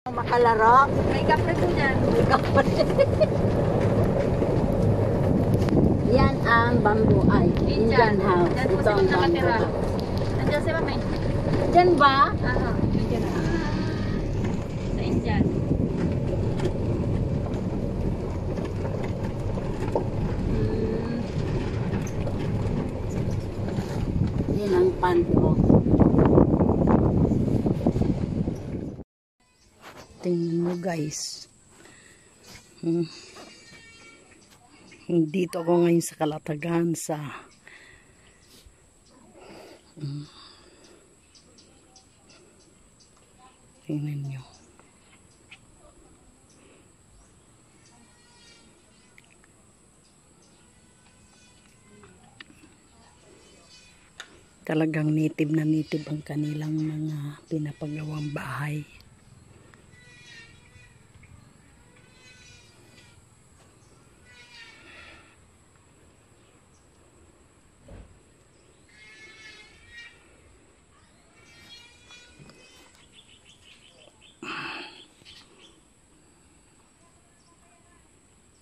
Makalaro. May kapre po dyan. Yan ang bamboo ay. Indian house. Diyan po Ito sila ang nakatira. bamboo. Nandiyan si Mamay. Diyan ba? Aha. Nandiyan na. Sa Indian. Yan ang panto. Tingnan mo guys. Dito ako ngayon sa Kalatagan sa tingnan nyo. Talagang native na native ang kanilang mga pinapagawang bahay.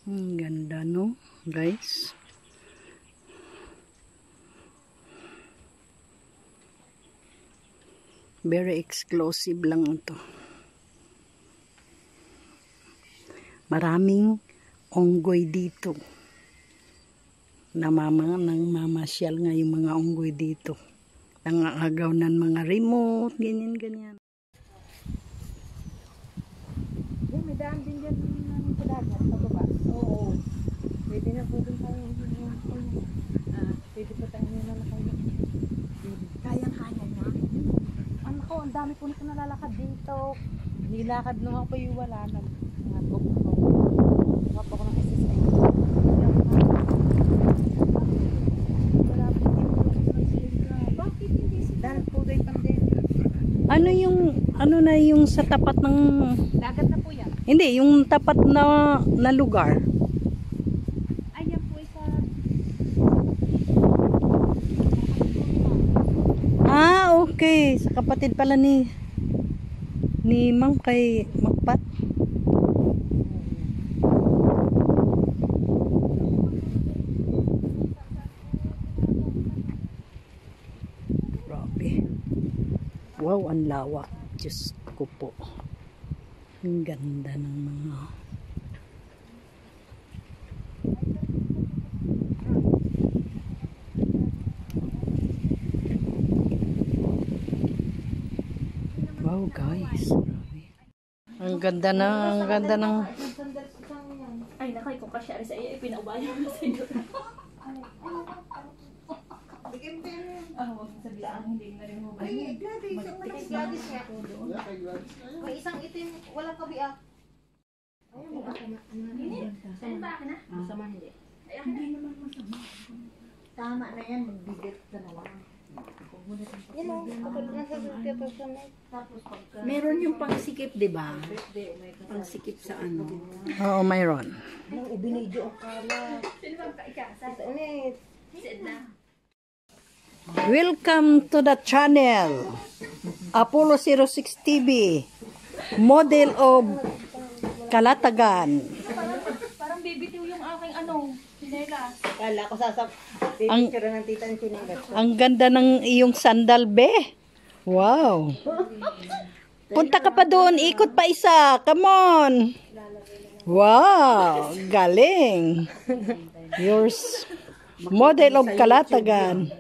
Ang ganda no, guys. Very exclusive lang ito. Maraming unggoy dito. Nangmamasyal nga yung mga unggoy dito. Nangangagaw ng mga remote, ganyan. May daan din dyan ng padagat sa baba. Oo. Pwede na po dun tayo. Pwede po tayo na kayo. Kayang-kaya na. Ano ko, ang dami po nito nalalakad dito. Nilakad nung ako yung wala na. Mga bukto. Mga po ko ng SSI. Bakit hindi sila? Dahil po day pandemic. Ano na yung sa tapat ng... Dagat na po yan. Hindi, yung tapat na lugar. Ayan po isa. Ah, okay. Sa kapatid pala ni Ma'am kay Magpat. Grabe. Wow, ang lawak. Diyos ko po. Ang ganda ng mga... Wow guys. Ang ganda ng... Ay, nakay kung kasya rin sa iyo, pinaubayan mo sa iyo. Huwag mo sabihin, hindi na rin mo ba? Ay, Gladys nga. May isang itim, walang kabiak. Ayaw mo ako na. Saan ba akin na? Masama hindi. Hindi naman masama. Tama na yan, magbigat ka na lang. Yan o, kapag nasa sunay. Tapos pagka... Meron yung pangsikip, di ba? Pangsikip sa ano? Oo, mayroon. Nang ibinidyo ang kalat. Sino ba kaikasa? Ito ulit. Saan na? Welcome to the channel Apollo 06 TV, model of Kalatagan. Parang bibitiw yung aking sinelas. Kala ko sasap. Pipicture ng tita ni Siningat. Ang ganda ng iyong sandal, be. Wow. Punta ka pa doon, ikot pa isa. Come on. Wow, galing. Yours, model of Kalatagan.